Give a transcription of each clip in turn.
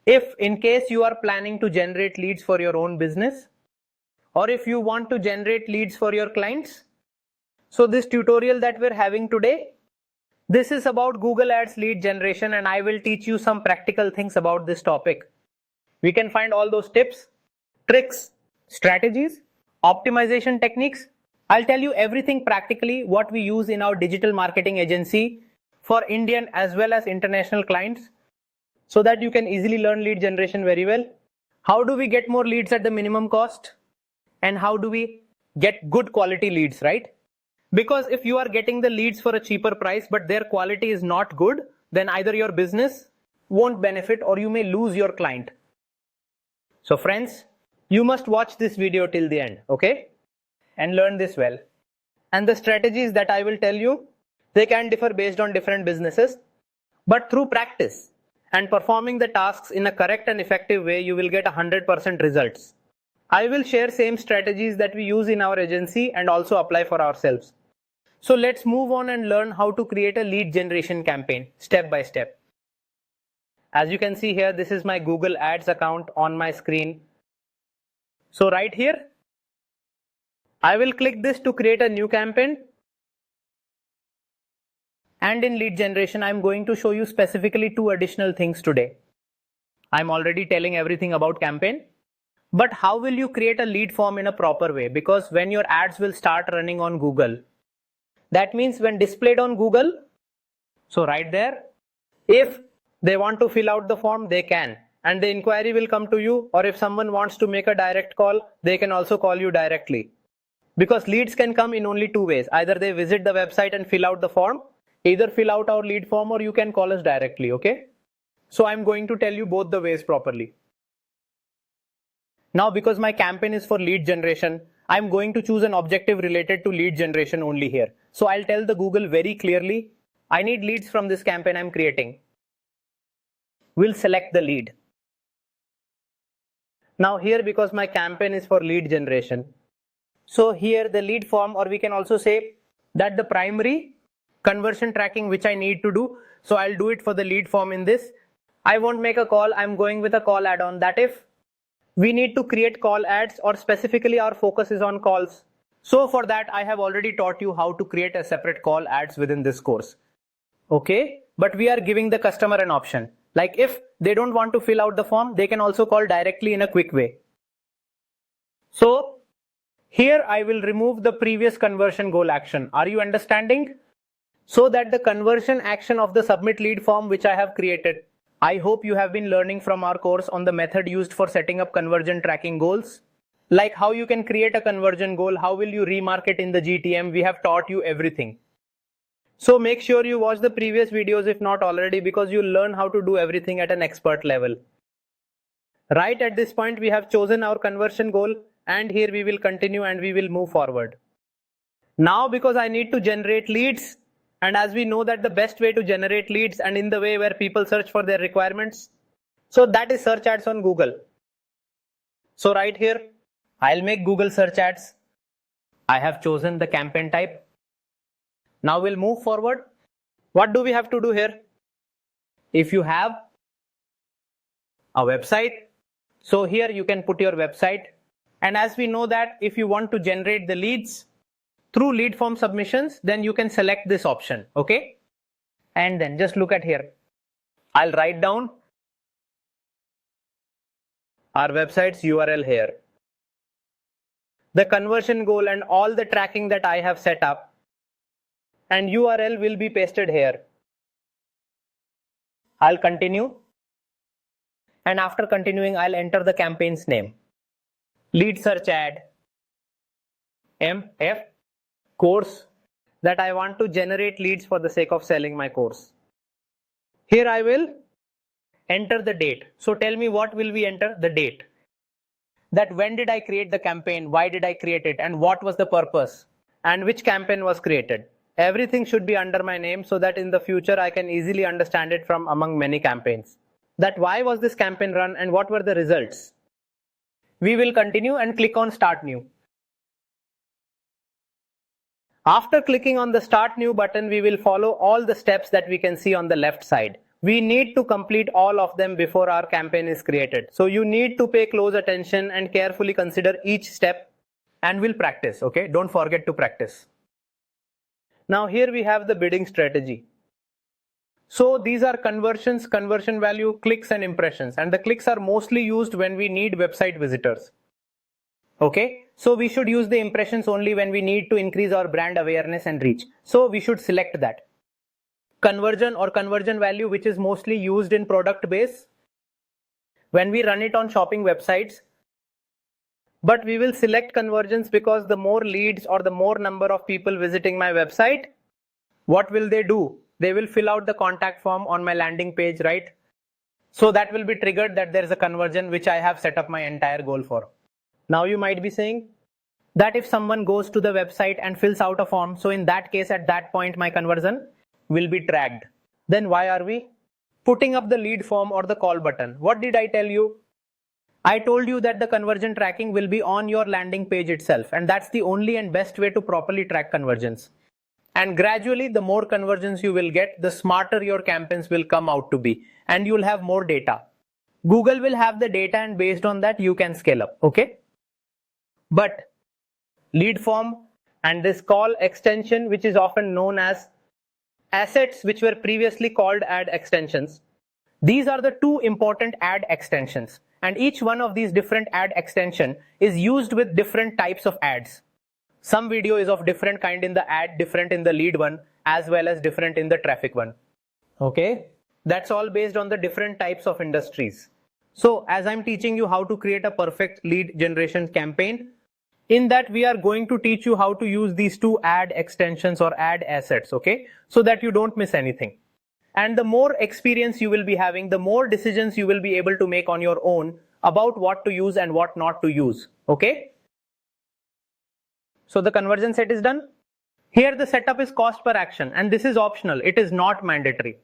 if in case you are planning to generate leads for your own business, or if you want to generate leads for your clients. So this tutorial that we're having today, this is about Google Ads lead generation, and I will teach you some practical things about this topic. We can find all those tips, tricks, strategies, optimization techniques. I'll tell you everything practically what we use in our digital marketing agency for Indian as well as international clients, so that you can easily learn lead generation very well. How do we get more leads at the minimum cost? And how do we get good quality leads, right? Because if you are getting the leads for a cheaper price but their quality is not good, then either your business won't benefit or you may lose your client. So friends, you must watch this video till the end, okay? And learn this well. And the strategies that I will tell you, they can differ based on different businesses, but through practice and performing the tasks in a correct and effective way, you will get 100% results. I will share same strategies that we use in our agency and also apply for ourselves. So let's move on and learn how to create a lead generation campaign step by step. As you can see here, this is my Google Ads account on my screen. So right here, I will click this to create a new campaign. And in lead generation, I'm going to show you specifically 2 additional things today. I'm already telling everything about campaign. But how will you create a lead form in a proper way? Because when your ads will start running on Google, that means when displayed on Google, so right there, if they want to fill out the form, they can. And the inquiry will come to you, or if someone wants to make a direct call, they can also call you directly. Because leads can come in only 2 ways. Either they visit the website and fill out the form, either fill out our lead form, or you can call us directly, okay? So I'm going to tell you both the ways properly. Now, because my campaign is for lead generation, I'm going to choose an objective related to lead generation only here. So I'll tell the Google very clearly, I need leads from this campaign I'm creating. We'll select the lead. Now here, because my campaign is for lead generation, so here the lead form, or we can also say that the primary conversion tracking which I need to do, so I'll do it for the lead form in this. I won't make a call, I'm going with a call add-on, that if we need to create call ads, or specifically our focus is on calls. So for that, I have already taught you how to create a separate call ads within this course. Okay, but we are giving the customer an option. Like if they don't want to fill out the form, they can also call directly in a quick way. So here I will remove the previous conversion goal action. Are you understanding? So that the conversion action of the submit lead form which I have created, I hope you have been learning from our course on the method used for setting up conversion tracking goals. Like how you can create a conversion goal, how will you remarket in the GTM, we have taught you everything. So make sure you watch the previous videos if not already, because you'll learn how to do everything at an expert level. Right at this point, we have chosen our conversion goal, and here we will continue and we will move forward. Now because I need to generate leads, and as we know that the best way to generate leads and in the way where people search for their requirements, so that is search ads on Google. So right here, I'll make Google search ads. I have chosen the campaign type. Now we'll move forward. What do we have to do here? If you have a website, so here you can put your website. And as we know that if you want to generate the leads through lead form submissions, then you can select this option, okay? And then just look at here. I'll write down our website's URL here. The conversion goal and all the tracking that I have set up, and URL will be pasted here. I'll continue. And after continuing, I'll enter the campaign's name. Lead search ad, MF, course, that I want to generate leads for the sake of selling my course. Here I will enter the date. So tell me, what will we enter? The date. That when did I create the campaign, why did I create it, and what was the purpose, and which campaign was created. Everything should be under my name so that in the future I can easily understand it from among many campaigns. That why was this campaign run and what were the results. We will continue and click on Start New. After clicking on the Start New button, we will follow all the steps that we can see on the left side. we need to complete all of them before our campaign is created. So you need to pay close attention and carefully consider each step, and we'll practice, okay? Don't forget to practice. Now here we have the bidding strategy. So these are conversions, conversion value, clicks and impressions, and the clicks are mostly used when we need website visitors. Okay, so we should use the impressions only when we need to increase our brand awareness and reach. So we should select that. Conversion or conversion value, which is mostly used in product base when we run it on shopping websites. But we will select conversions because the more leads or the more number of people visiting my website, what will they do? They will fill out the contact form on my landing page, right? So that will be triggered that there is a conversion which I have set up my entire goal for. Now you might be saying that if someone goes to the website and fills out a form, so in that case at that point my conversion will be tracked. Then why are we putting up the lead form or the call button? What did I tell you? I told you that the conversion tracking will be on your landing page itself, and that's the only and best way to properly track conversions. And gradually the more conversions you will get, the smarter your campaigns will come out to be, and you'll have more data. Google will have the data, and based on that you can scale up, okay? But lead form and this call extension, which is often known as assets, which were previously called ad extensions, these are the two important ad extensions, and each one of these different ad extension is used with different types of ads. Some video is of different kind in the ad, different in the lead one, as well as different in the traffic one. Okay, that's all based on the different types of industries. So as I'm teaching you how to create a perfect lead generation campaign, in that we are going to teach you how to use these two ad extensions or ad assets, okay, so that you don't miss anything. And the more experience you will be having, the more decisions you will be able to make on your own about what to use and what not to use, okay? So the conversion set is done. Here the setup is cost per action, and this is optional. It is not mandatory.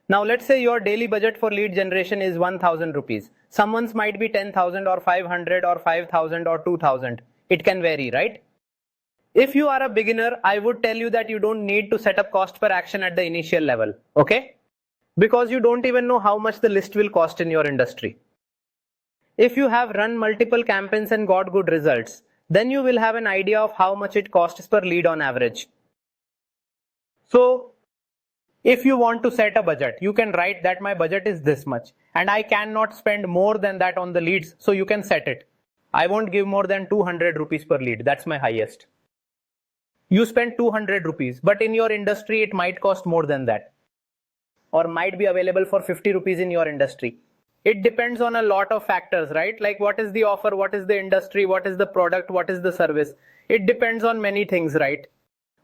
Now let's say your daily budget for lead generation is 1000 rupees. Someone's might be 10,000 or 500 or 5,000 or 2,000. It can vary, right? If you are a beginner, I would tell you that you don't need to set up cost per action at the initial level, okay? Because you don't even know how much the list will cost in your industry. If you have run multiple campaigns and got good results, then you will have an idea of how much it costs per lead on average. So if you want to set a budget, you can write that my budget is this much and I cannot spend more than that on the leads, so you can set it. I won't give more than 200 rupees per lead. That's my highest. You spend 200 rupees, but in your industry it might cost more than that, or might be available for 50 rupees in your industry. It depends on a lot of factors, right? Like what is the offer, what is the industry, what is the product, what is the service. It depends on many things, right?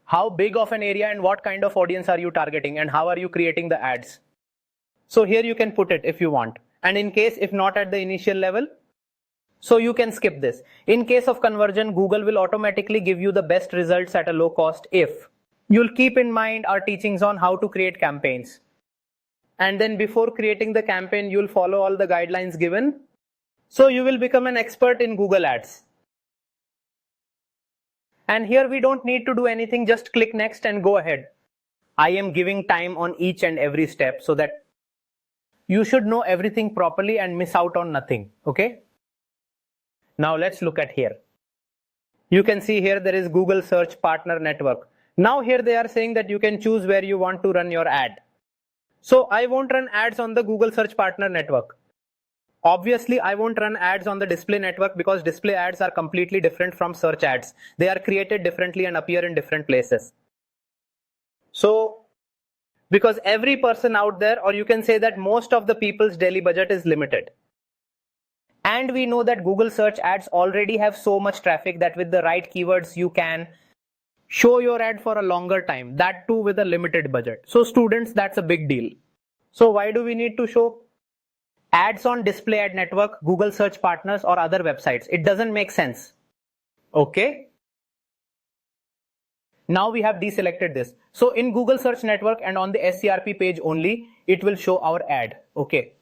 How big of an area and what kind of audience are you targeting, and how are you creating the ads? So here you can put it if you want. And in case if not at the initial level, so you can skip this. In case of conversion, Google will automatically give you the best results at a low cost if you'll keep in mind our teachings on how to create campaigns. And then before creating the campaign, you'll follow all the guidelines given. So you will become an expert in Google Ads. And here we don't need to do anything, just click next and go ahead. I am giving time on each and every step so that you should know everything properly and miss out on nothing, okay? Now let's look at here. You can see here there is Google Search Partner Network. Now here they are saying that you can choose where you want to run your ad. So I won't run ads on the Google Search Partner Network. Obviously, I won't run ads on the display network because display ads are completely different from search ads. They are created differently and appear in different places. So, because every person out there, or you can say that most of the people's daily budget is limited. And we know that Google search ads already have so much traffic that with the right keywords, you can show your ad for a longer time, that too with a limited budget. So students, that's a big deal. So why do we need to show ads on display ad network, Google search partners or other websites? It doesn't make sense. Okay. Now we have deselected this. So in Google search network and on the SCRP page only, it will show our ad. Okay.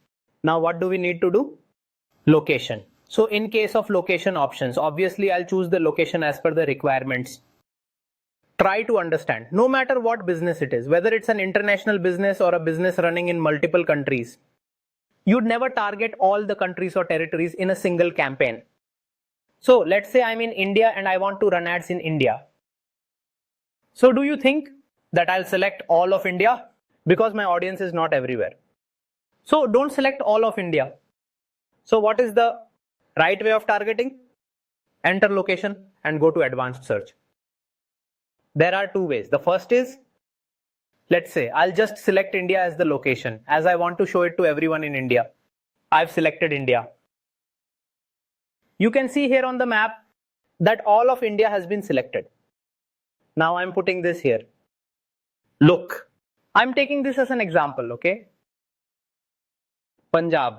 Now what do we need to do? Location. So in case of location options, obviously I'll choose the location as per the requirements. try to understand, no matter what business it is, whether it's an international business or a business running in multiple countries, you'd never target all the countries or territories in a single campaign. So let's say I'm in India and I want to run ads in India. So do you think that I'll select all of India? Because my audience is not everywhere. So don't select all of India. So what is the right way of targeting? Enter location and go to advanced search. There are two ways. The first is, let's say I'll just select India as the location, as I want to show it to everyone in India. I've selected India. You can see here on the map that all of India has been selected. Now I'm putting this here. Look, I'm taking this as an example, okay? Punjab.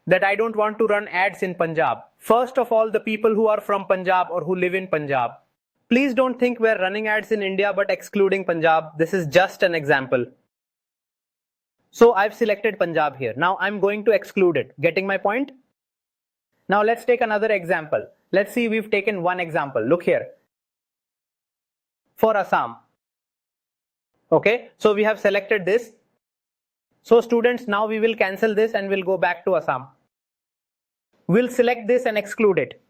That I don't want to run ads in Punjab. First of all, the people who are from Punjab or who live in Punjab, please don't think we're running ads in India but excluding Punjab. This is just an example. So I've selected Punjab here. Now I'm going to exclude it. Getting my point? Now let's take another example. Let's see, we've taken one example. Look here. For Assam. Okay, so we have selected this. So students, now we will cancel this and we'll go back to Assam. We'll select this and exclude it.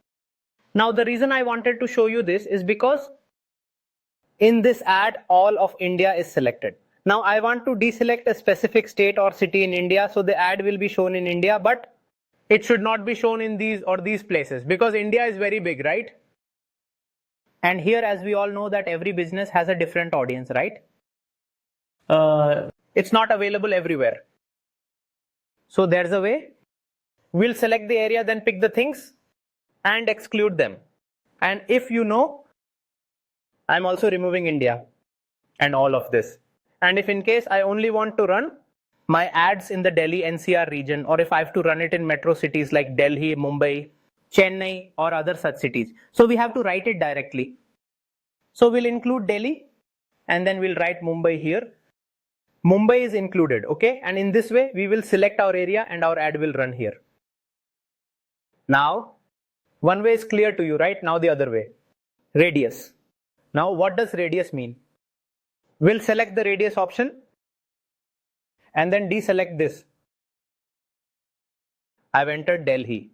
Now the reason I wanted to show you this is because in this ad, all of India is selected. Now I want to deselect a specific state or city in India, so the ad will be shown in India, but it should not be shown in these or these places because India is very big, right? And here, as we all know, that every business has a different audience, right? It's not available everywhere. So there's a way. We'll select the area, then pick the things and exclude them. And if you know, I'm also removing India and all of this. And if in case I only want to run my ads in the Delhi NCR region, or if I have to run it in metro cities like Delhi, Mumbai, Chennai or other such cities. So we have to write it directly. So we'll include Delhi and then we'll write Mumbai here. Mumbai is included, okay? And in this way, we will select our area and our ad will run here. Now, one way is clear to you, right? Now the other way. Radius. Now what does radius mean? We'll select the radius option and then deselect this. I've entered Delhi.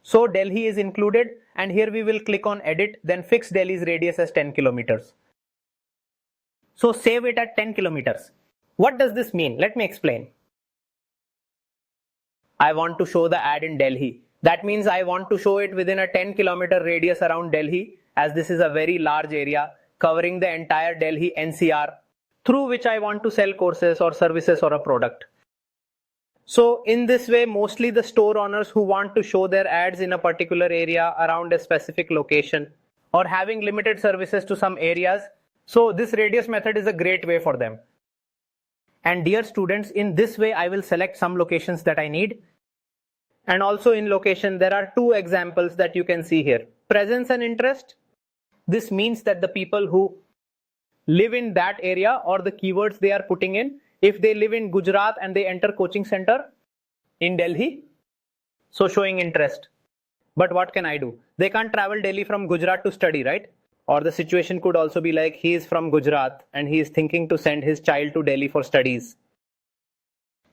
So Delhi is included and here we will click on edit, then fix Delhi's radius as 10 kilometers. So save it at 10 kilometers. What does this mean? Let me explain. I want to show the ad in Delhi. That means I want to show it within a 10-kilometer radius around Delhi, as this is a very large area covering the entire Delhi NCR through which I want to sell courses or services or a product. So in this way, mostly the store owners who want to show their ads in a particular area around a specific location or having limited services to some areas. So this radius method is a great way for them. And dear students, in this way, I will select some locations that I need. And also in location, there are two examples that you can see here. Presence and interest. This means that the people who live in that area or the keywords they are putting in, if they live in Gujarat and they enter coaching center in Delhi, so showing interest. But what can I do? They can't travel Delhi from Gujarat to study, right? Or the situation could also be like he is from Gujarat and he is thinking to send his child to Delhi for studies.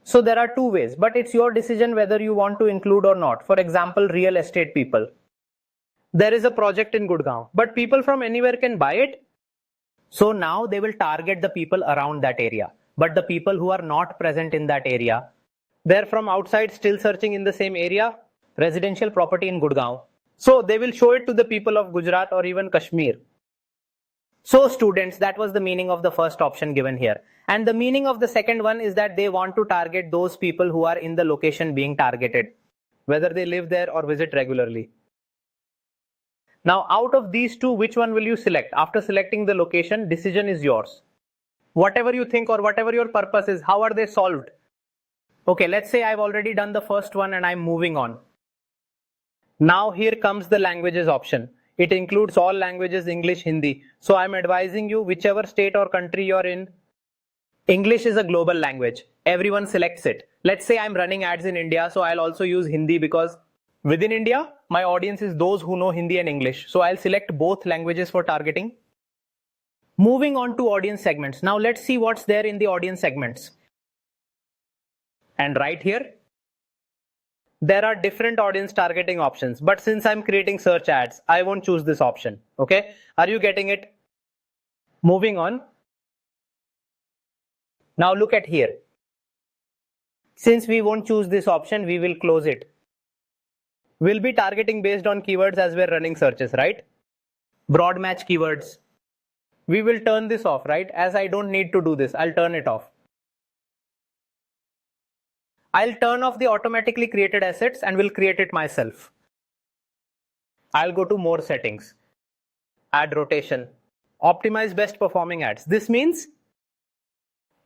So there are two ways, but it's your decision whether you want to include or not. For example, real estate people. There is a project in Gurgaon, but people from anywhere can buy it. So now they will target the people around that area. But the people who are not present in that area, they're from outside still searching in the same area, residential property in Gurgaon. So they will show it to the people of Gujarat or even Kashmir. So students, that was the meaning of the first option given here. And the meaning of the second one is that they want to target those people who are in the location being targeted, whether they live there or visit regularly. Now out of these two, which one will you select? After selecting the location, decision is yours. Whatever you think or whatever your purpose is, how are they solved? Okay, let's say I've already done the first one and I'm moving on. Now here comes the languages option. It includes all languages, English, Hindi. So I'm advising you, whichever state or country you're in, English is a global language. Everyone selects it. Let's say I'm running ads in India, so I'll also use Hindi because Within India, my audience is those who know Hindi and English. So I'll select both languages for targeting. Moving on to audience segments. Now let's see what's there in the audience segments. And right here, there are different audience targeting options. But since I'm creating search ads, I won't choose this option. Okay? Are you getting it? Moving on. Now look at here. Since we won't choose this option, we will close it. We'll be targeting based on keywords as we're running searches, right? Broad match keywords. We will turn this off, right? As I don't need to do this, I'll turn it off. I'll turn off the automatically created assets and will create it myself. I'll go to more settings. Ad rotation. Optimize best performing ads. This means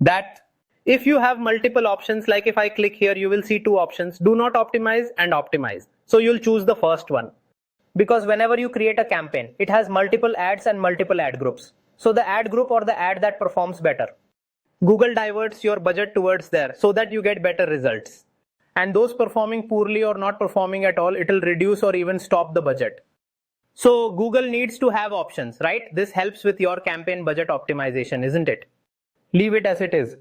that if you have multiple options, like if I click here, you will see two options, do not optimize and optimize. So you'll choose the first one. Because whenever you create a campaign, it has multiple ads and multiple ad groups. So the ad group or the ad that performs better, Google diverts your budget towards there so that you get better results. And those performing poorly or not performing at all, it will reduce or even stop the budget. So Google needs to have options, right? This helps with your campaign budget optimization, isn't it? Leave it as it is.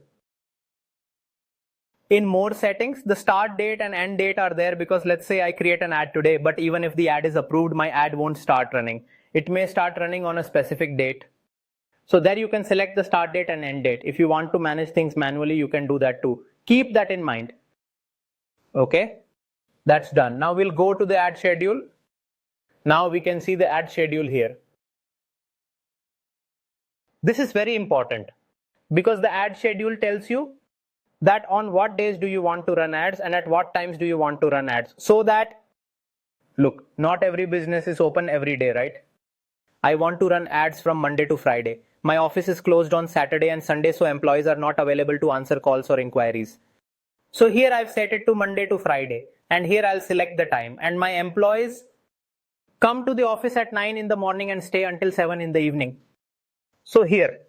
In more settings, the start date and end date are there because let's say I create an ad today, but even if the ad is approved, my ad won't start running. It may start running on a specific date. So there you can select the start date and end date. If you want to manage things manually, you can do that too. Keep that in mind. Okay, that's done. Now we'll go to the ad schedule. Now we can see the ad schedule here. This is very important because the ad schedule tells you that on what days do you want to run ads and at what times do you want to run ads. So that, look, not every business is open every day, right? I want to run ads from Monday to Friday. My office is closed on Saturday and Sunday, so employees are not available to answer calls or inquiries. So here I've set it to Monday to Friday and here I'll select the time and my employees come to the office at 9 in the morning and stay until 7 in the evening. So here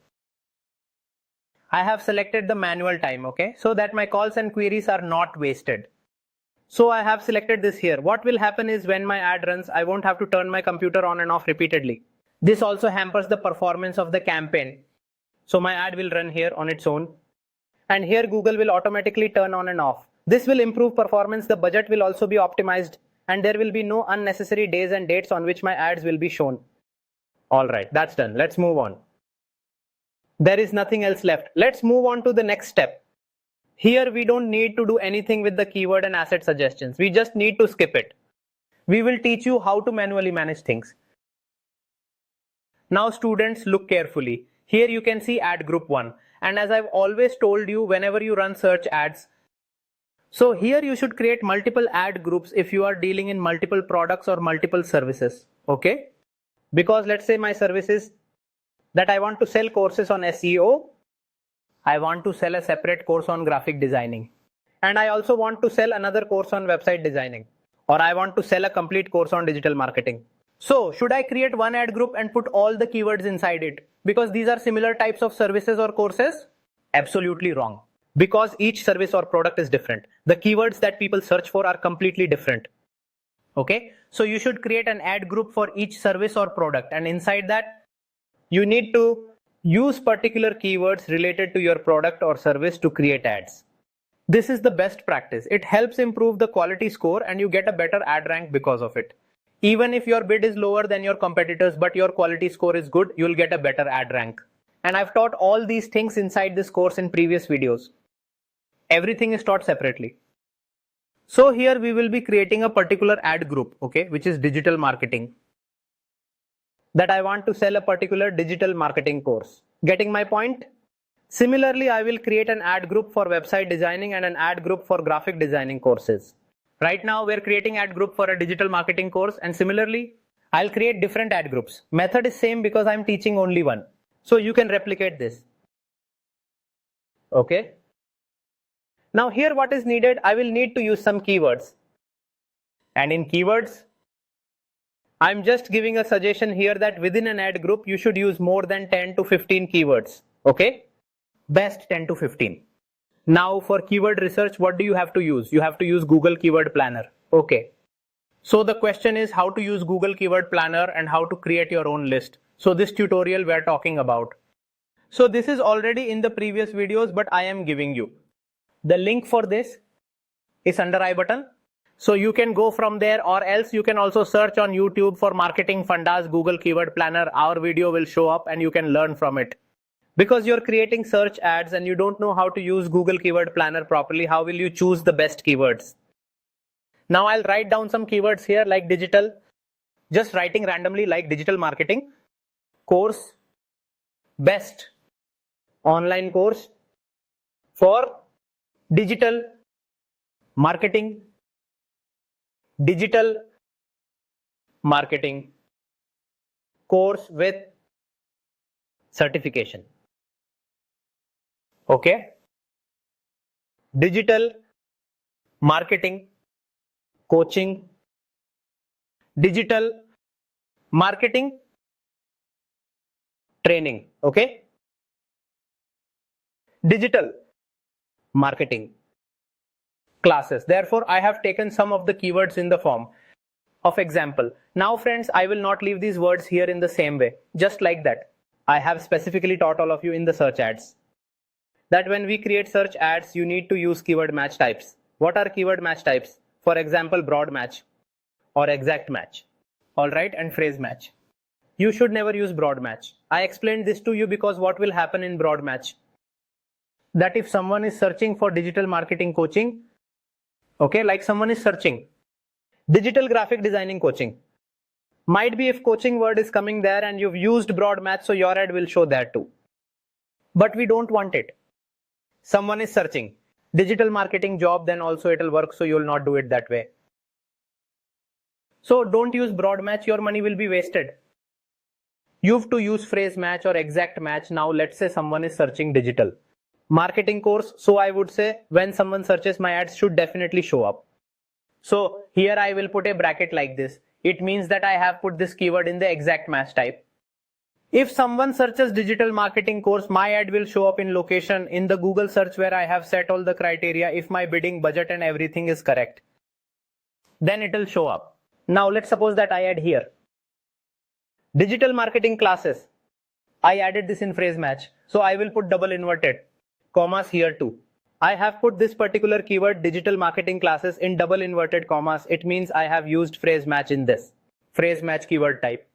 I have selected the manual time, okay, so that my calls and queries are not wasted. So I have selected this here. What will happen is when my ad runs, I won't have to turn my computer on and off repeatedly. This also hampers the performance of the campaign. So my ad will run here on its own. And here Google will automatically turn on and off. This will improve performance. The budget will also be optimized and there will be no unnecessary days and dates on which my ads will be shown. All right, that's done. Let's move on. There is nothing else left. Let's move on to the next step. Here we don't need to do anything with the keyword and asset suggestions. We just need to skip it. We will teach you how to manually manage things. Now students, look carefully. Here you can see ad group 1. And as I've always told you, whenever you run search ads, so here you should create multiple ad groups if you are dealing in multiple products or multiple services. Okay? Because let's say my service is that I want to sell courses on SEO. I want to sell a separate course on graphic designing. And I also want to sell another course on website designing. Or I want to sell a complete course on digital marketing. So should I create one ad group and put all the keywords inside it? Because these are similar types of services or courses? Absolutely wrong. Because each service or product is different. The keywords that people search for are completely different. Okay? So you should create an ad group for each service or product. And inside that, you need to use particular keywords related to your product or service to create ads. This is the best practice. It helps improve the quality score and you get a better ad rank because of it. Even if your bid is lower than your competitors but your quality score is good, you'll get a better ad rank. And I've taught all these things inside this course in previous videos. Everything is taught separately. So here we will be creating a particular ad group, okay, which is digital marketing. That I want to sell a particular digital marketing course. Getting my point? Similarly, I will create an ad group for website designing and an ad group for graphic designing courses. Right now, we're creating ad group for a digital marketing course, and similarly, I'll create different ad groups. Method is same because I'm teaching only one. So you can replicate this. Okay. Now here what is needed, I will need to use some keywords. And in keywords, I'm just giving a suggestion here that within an ad group, you should use more than 10 to 15 keywords. Okay. Best 10 to 15. Now for keyword research, what do you have to use? You have to use Google Keyword Planner. Okay. So the question is how to use Google Keyword Planner and how to create your own list. So this tutorial we are talking about. So this is already in the previous videos, but I am giving you. The link for this is under I button. So you can go from there, or else you can also search on YouTube for Marketing Fundas Google Keyword Planner. Our video will show up and you can learn from it. Because you're creating search ads and you don't know how to use Google Keyword Planner properly, how will you choose the best keywords? Now I'll write down some keywords here like digital, just writing randomly like digital marketing, course, best online course for digital marketing, digital marketing course with certification. Okay. Digital marketing coaching, digital marketing training. Okay. Digital marketing classes. Therefore, I have taken some of the keywords in the form of example. Now friends, I will not leave these words here in the same way. Just like that, I have specifically taught all of you in the search ads that when we create search ads, you need to use keyword match types. What are keyword match types? For example, broad match or exact match. Alright, and phrase match. You should never use broad match. I explained this to you because what will happen in broad match? That if someone is searching for digital marketing coaching, okay, like someone is searching digital graphic designing coaching, might be if coaching word is coming there and you've used broad match, so your ad will show that too. But we don't want it. Someone is searching digital marketing job, then also it will work, so you will not do it that way. So don't use broad match, your money will be wasted. You have to use phrase match or exact match. Now let's say someone is searching digital marketing course, so I would say when someone searches, my ads should definitely show up. So here I will put a bracket like this. It means that I have put this keyword in the exact match type. If someone searches digital marketing course, my ad will show up in location in the Google search where I have set all the criteria. If my bidding, budget and everything is correct, then it will show up. Now let's suppose that I add here digital marketing classes. I added this in phrase match, so I will put double inverted commas here too. I have put this particular keyword digital marketing classes in double inverted commas. It means I have used phrase match in this phrase match keyword type.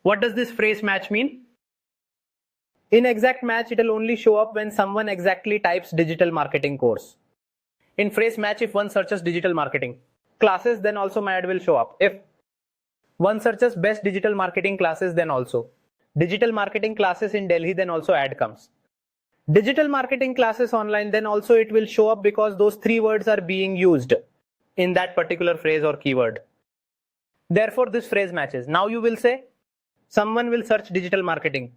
What does this phrase match mean? In exact match, it will only show up when someone exactly types digital marketing course. In phrase match, if one searches digital marketing classes, then also my ad will show up. If one searches best digital marketing classes, then also digital marketing classes in Delhi, then also ad comes. Digital marketing classes online, then also it will show up because those three words are being used in that particular phrase or keyword. Therefore, this phrase matches. Now you will say, someone will search digital marketing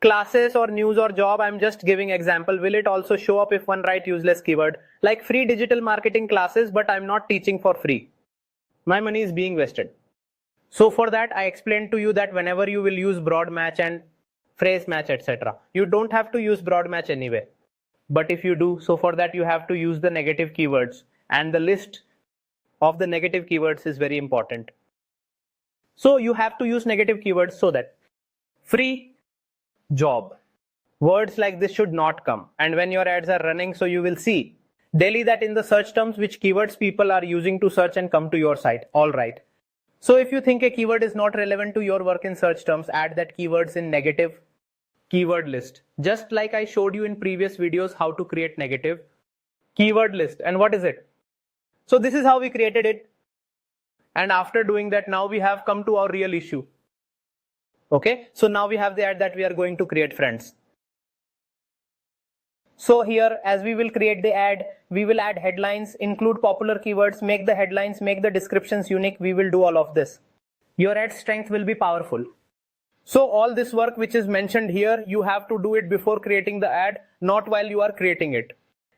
classes or news or job. I'm just giving example. Will it also show up if one write useless keyword like free digital marketing classes, but I'm not teaching for free? My money is being wasted. So for that, I explained to you that whenever you will use broad match and phrase match, etc., you don't have to use broad match anyway. But if you do, so for that you have to use the negative keywords, and the list of the negative keywords is very important. So you have to use negative keywords so that free job, words like this should not come. And when your ads are running, so you will see daily that in the search terms which keywords people are using to search and come to your site. All right. So if you think a keyword is not relevant to your work in search terms, add that keywords in negative keyword list. Just like I showed you in previous videos how to create negative keyword list. And what is it? So this is how we created it. And after doing that, now we have come to our real issue. Okay, so now we have the ad that we are going to create, friends. So here, as we will create the ad, we will add headlines, include popular keywords, make the headlines, make the descriptions unique. We will do all of this. Your ad strength will be powerful. So all this work which is mentioned here, you have to do it before creating the ad, not while you are creating it.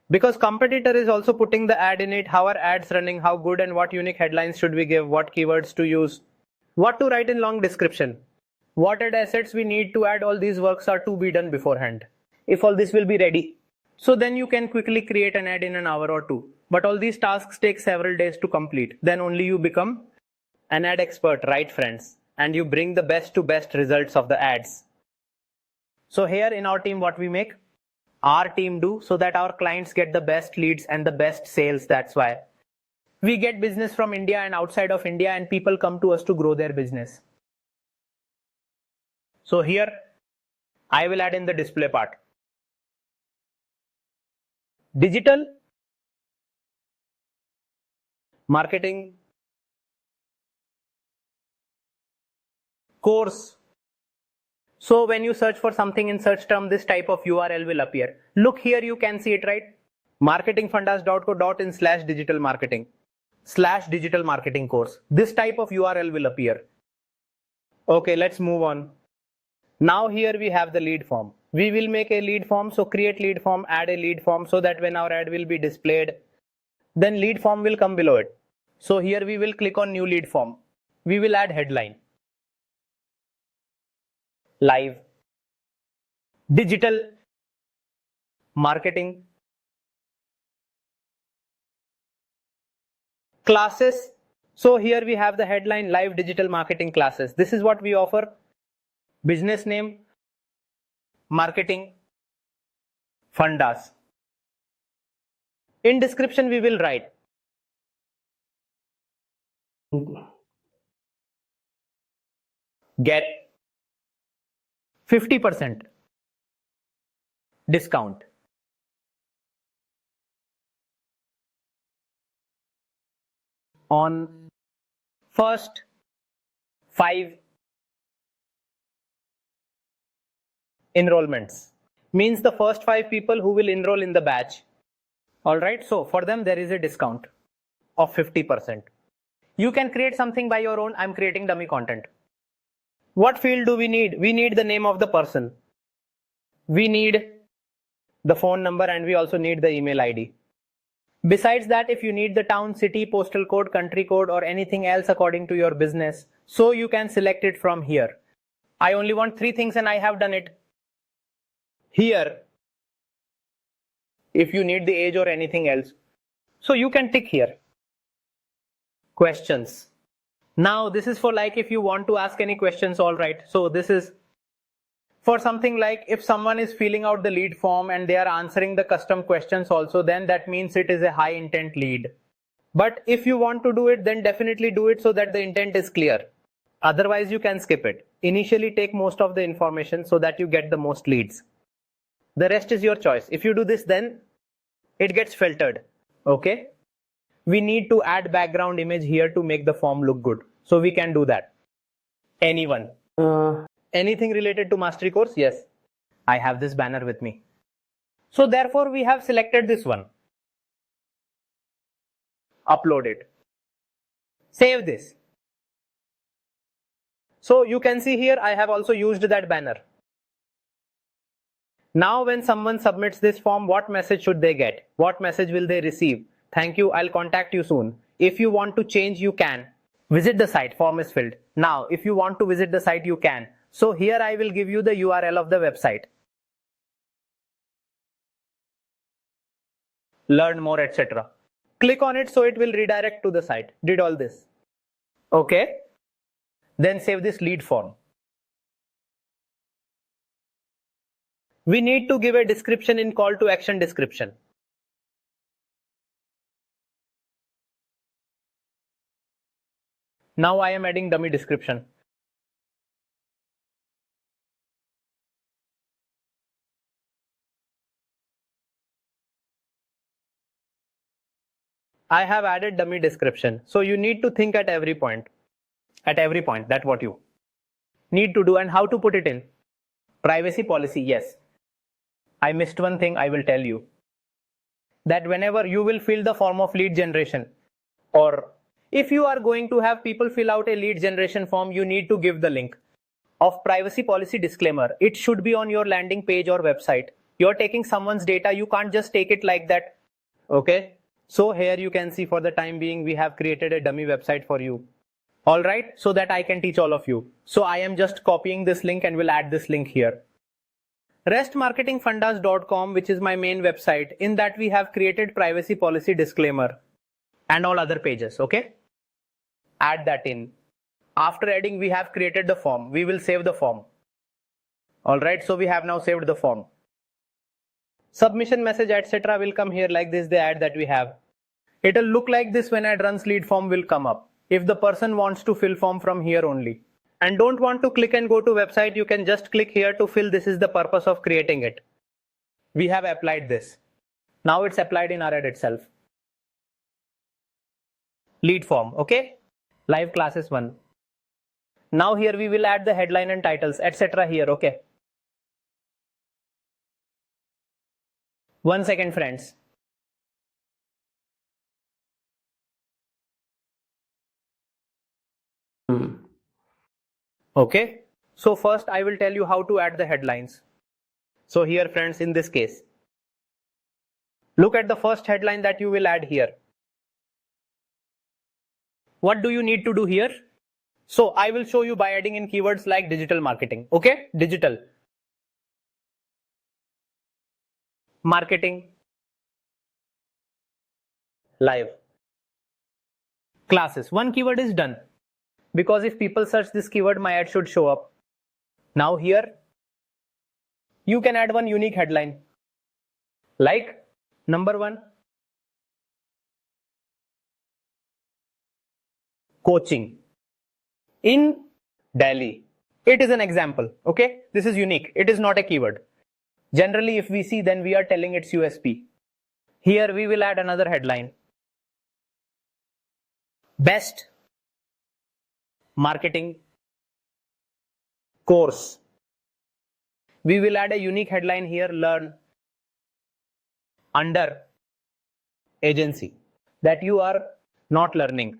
Because competitor is also putting the ad in it, how are ads running, how good and what unique headlines should we give, what keywords to use, what to write in long description, what ad assets we need to add. All these works are to be done beforehand. If all this will be ready, So then you can quickly create an ad in an hour or two. But all these tasks take several days to complete. Then only you become an ad expert, right friends? And you bring the best to best results of the ads. So here in our team, what we make? Our team do so that our clients get the best leads and the best sales. That's why we get business from India and outside of India, and people come to us to grow their business. So here I will add in the display part. Digital marketing course. So when you search for something in search term, this type of URL will appear. Look here, you can see it, right? marketingfundas.co.in/digital marketing/digital marketing course. This type of URL will appear. Okay, let's move on. Now here we have the lead form. We will make a lead form. So create lead form, add a lead form so that when our ad will be displayed, then lead form will come below it. So here we will click on new lead form. We will add headline. Live digital marketing classes. So here we have the headline, live digital marketing classes. This is what we offer. Business name, Marketing Fundas. In description we will write get 50% discount on first 5 enrollments. Means the first 5 people who will enroll in the batch. Alright, so for them there is a discount of 50%. You can create something by your own. I'm creating dummy content. What field do we need? We need the name of the person. We need the phone number, and we also need the email ID. Besides that, if you need the town, city, postal code, country code, or anything else according to your business, so you can select it from here. I only want 3 things and I have done it. Here, if you need the age or anything else, so you can tick here. Questions. Now this is for like if you want to ask any questions, all right. So this is for something like if someone is filling out the lead form and they are answering the custom questions also, then that means it is a high intent lead. But if you want to do it, then definitely do it so that the intent is clear. Otherwise you can skip it. Initially take most of the information so that you get the most leads. The rest is your choice. If you do this, then it gets filtered. Okay. We need to add background image here to make the form look good. So we can do that. Anyone? Anything related to mastery course? Yes. I have this banner with me. So therefore we have selected this one. Upload it. Save this. So you can see here I have also used that banner. Now when someone submits this form, what message should they get? What message will they receive? Thank you, I'll contact you soon. If you want to change, you can. Visit the site, form is filled. Now, if you want to visit the site, you can. So here I will give you the URL of the website. Learn more, etc. Click on it so it will redirect to the site. Did all this. Okay. Then save this lead form. We need to give a description in call to action description. Now I am adding dummy description. I have added dummy description. So you need to think at every point. At every point, that's what you need to do. And how to put it in. Privacy policy, yes. I missed one thing, I will tell you. That whenever you will fill the form of lead generation, or if you are going to have people fill out a lead generation form, you need to give the link of privacy policy disclaimer. It should be on your landing page or website. You're taking someone's data, you can't just take it like that. Okay. So here you can see for the time being, we have created a dummy website for you. All right. So that I can teach all of you. So I am just copying this link and will add this link here. restmarketingfundas.com, which is my main website, in that we have created privacy policy disclaimer and all other pages. Okay, add that in. After adding, we have created the form. We will save the form. Alright, so we have now saved the form. Submission message, etc. will come here like this, the ad that we have. It will look like this when ad runs, lead form will come up. If the person wants to fill form from here only and don't want to click and go to website, you can just click here to fill. This is the purpose of creating it. We have applied this. Now it's applied in our ad itself. Lead form, okay? Live classes 1. Now here we will add the headline and titles, etc. here, okay? 1 second, friends. Okay, so first I will tell you how to add the headlines. So here, friends, in this case, look at the first headline that you will add here. What do you need to do here? So I will show you by adding in keywords like digital marketing. Okay, digital marketing, live classes. One keyword is done, because if people search this keyword, my ad should show up. Now here you can add one unique headline like number 1, coaching in Delhi. It is an example. Okay, this is unique. It is not a keyword. Generally, if we see, then we are telling its USP. Here we will add another headline. Best marketing course. We will add a unique headline here. Learn under agency, that you are not learning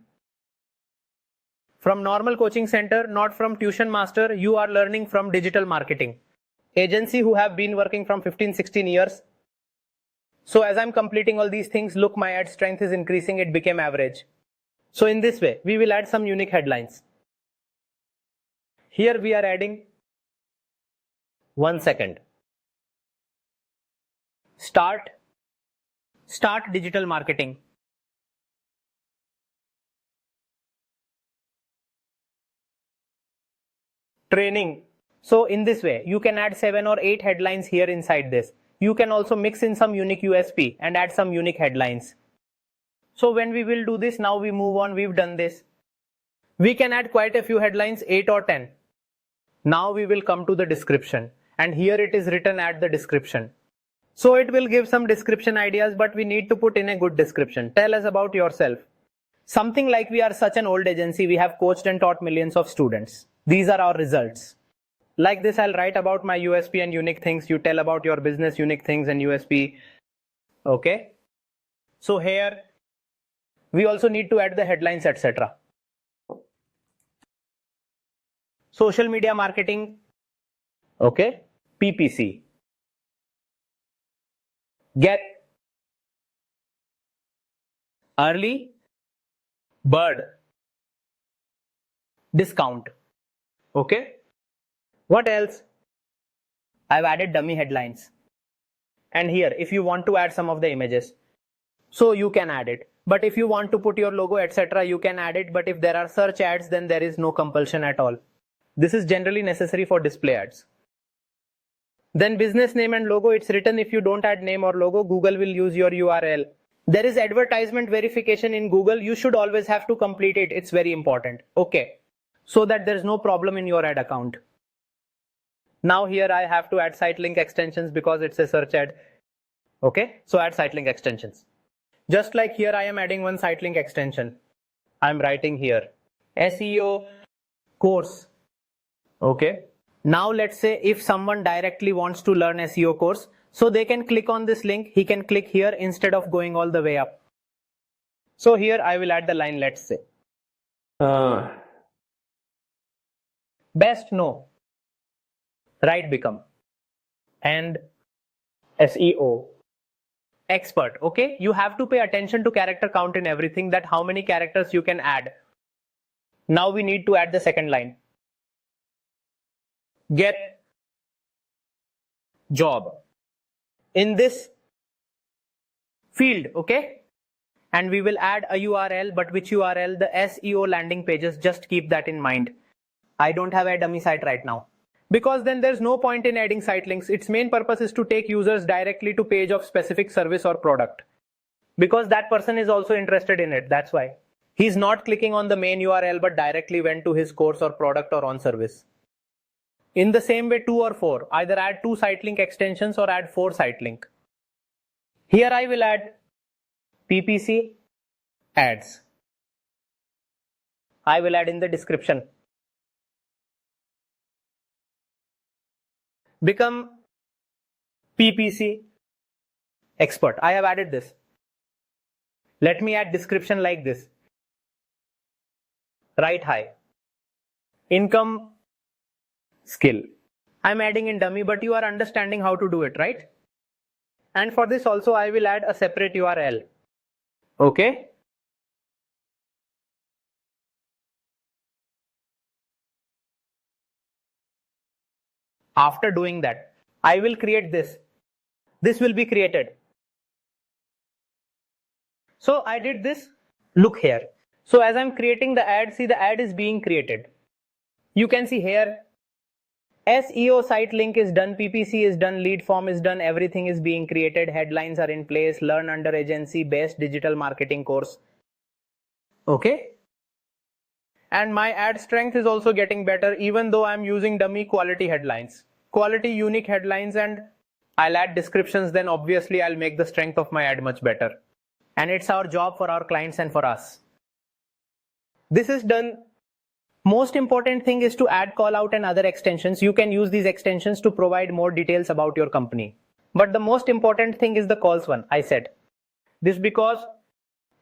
from normal coaching center, not from tuition master. You are learning from digital marketing agency who have been working from 15-16 years. So as I'm completing all these things, look, my ad strength is increasing. It became average. So in this way, we will add some unique headlines. Here we are adding 1 second. Start digital marketing. Training. So in this way, you can add 7 or 8 headlines here inside this. You can also mix in some unique USP and add some unique headlines. So when we will do this, now we move on. We've done this. We can add quite a few headlines, 8 or 10. Now we will come to the description, and here it is written at the description. So it will give some description ideas, but we need to put in a good description. Tell us about yourself. Something like, we are such an old agency. We have coached and taught millions of students. These are our results. Like this, I'll write about my USP and unique things. You tell about your business, unique things and USP. Okay. So here we also need to add the headlines, etc. Social media marketing. Okay. PPC. Get early bird discount. Okay. What else? I've added dummy headlines. And here, if you want to add some of the images, so you can add it. But if you want to put your logo, etc., you can add it. But if there are search ads, then there is no compulsion at all. This is generally necessary for display ads. Then business name and logo, it's written. If you don't add name or logo, Google will use your URL. There is advertisement verification in Google. You should always have to complete it. It's very important. Okay. So that there's no problem in your ad account. Now here I have to add site link extensions because it's a search ad. Okay. So add site link extensions. Just like here, I am adding one site link extension. I'm writing here SEO course. Okay. Now let's say if someone directly wants to learn SEO course, so they can click on this link. He can click here instead of going all the way up. So here I will add the line, let's say best no right become and SEO expert. Okay, you have to pay attention to character count in everything, that how many characters you can add. Now we need to add the second line. Get job in this field, okay? And we will add a URL, but which URL? The SEO landing pages, just keep that in mind. I don't have a dummy site right now. Because then there's no point in adding site links. Its main purpose is to take users directly to page of specific service or product. Because that person is also interested in it, that's why. He's not clicking on the main URL but directly went to his course or product or on service. In the same way, 2 or 4, either add 2 site link extensions or add 4 site link. Here I will add PPC ads. I will add in the description. Become PPC expert. I have added this. Let me add description like this. Write high. Income skill. I'm adding in dummy, but you are understanding how to do it, right? And for this also I will add a separate URL. Okay. After doing that, I will create this. This will be created. So I did this. Look here. So as I'm creating the ad, see the ad is being created. You can see here, SEO site link is done, PPC is done, lead form is done, everything is being created, headlines are in place, learn under agency, best digital marketing course. Okay. And my ad strength is also getting better even though I'm using dummy quality headlines. Quality unique headlines, and I'll add descriptions, then obviously I'll make the strength of my ad much better. And it's our job for our clients and for us. This is done. Most important thing is to add call out and other extensions. You can use these extensions to provide more details about your company. But the most important thing is the calls one, I said. This because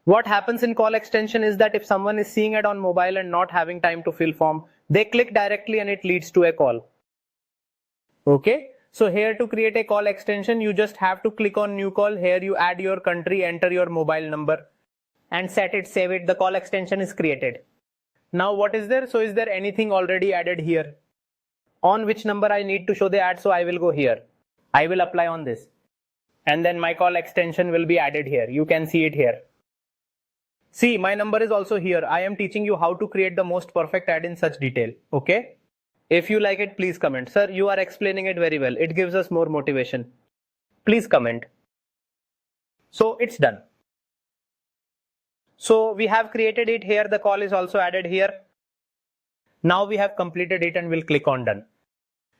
what happens in call extension is that if someone is seeing it on mobile and not having time to fill form, they click directly and it leads to a call. Okay. So here to create a call extension, you just have to click on new call. Here you add your country, enter your mobile number and set it, save it. The call extension is created. Now what is there? So is there anything already added here? On which number I need to show the ad? So I will go here. I will apply on this. And then my call extension will be added here. You can see it here. See, my number is also here. I am teaching you how to create the most perfect ad in such detail. Okay. If you like it, please comment. Sir, you are explaining it very well. It gives us more motivation. Please comment. So it's done. So we have created it here. The call is also added here. Now we have completed it and we'll click on done.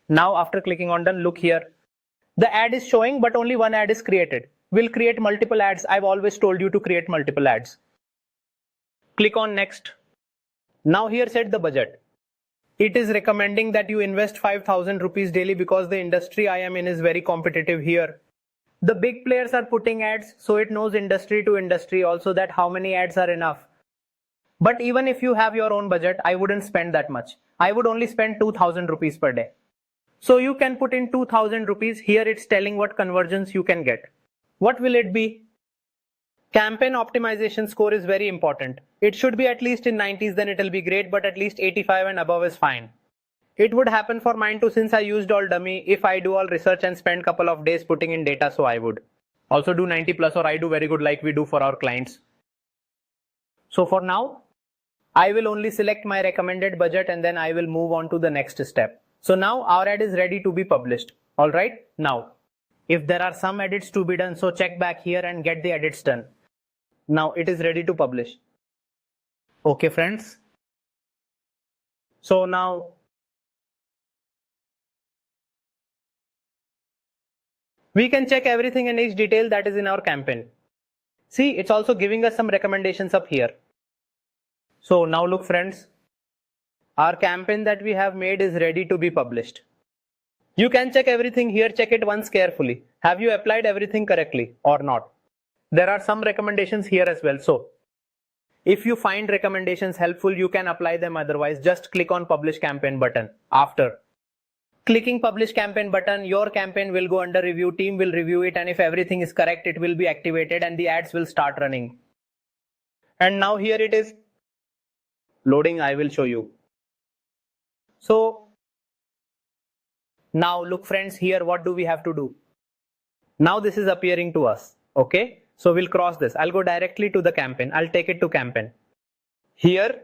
Now after clicking on done, look here. The ad is showing, but only one ad is created. We'll create multiple ads. I've always told you to create multiple ads. Click on next. Now here set the budget. It is recommending that you invest 5,000 rupees daily because the industry I am in is very competitive here. The big players are putting ads, so it knows industry to industry also that how many ads are enough. But even if you have your own budget, I wouldn't spend that much. I would only spend 2,000 rupees per day. So you can put in 2,000 rupees. Here it's telling what conversions you can get. What will it be? Campaign optimization score is very important. It should be at least in 90s, then it will be great, but at least 85 and above is fine. It would happen for mine too since I used all dummy. If I do all research and spend couple of days putting in data, so I would also do 90 plus, or I do very good like we do for our clients. So for now, I will only select my recommended budget and then I will move on to the next step. So now our ad is ready to be published. All right. Now, if there are some edits to be done, so check back here and get the edits done. Now it is ready to publish. Okay, friends. So now we can check everything in each detail that is in our campaign. See, it's also giving us some recommendations up here. So now look, friends, our campaign that we have made is ready to be published. You can check everything here. Check it once carefully. Have you applied everything correctly or not? There are some recommendations here as well. So if you find recommendations helpful, you can apply them. Otherwise, just click on publish campaign button. After clicking publish campaign button, your campaign will go under review. Team will review it, and if everything is correct, it will be activated and the ads will start running. And now here it is loading. I will show you. So Now look friends, here what do we have to do? Now this is appearing to us. Okay, so we'll cross this. I'll go directly to the campaign. I'll take it to campaign. Here,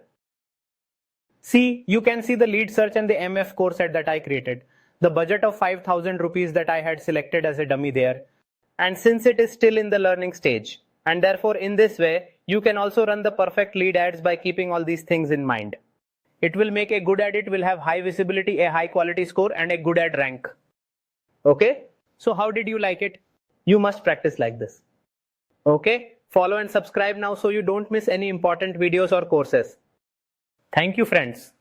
see, you can see the lead search and the MF core set that I created. The budget of 5,000 rupees that I had selected as a dummy there. And since it is still in the learning stage, and therefore in this way, you can also run the perfect lead ads by keeping all these things in mind. It will make a good ad, it will have high visibility, a high quality score, and a good ad rank. Okay, so how did you like it? You must practice like this. Okay, follow and subscribe now so you don't miss any important videos or courses. Thank you friends.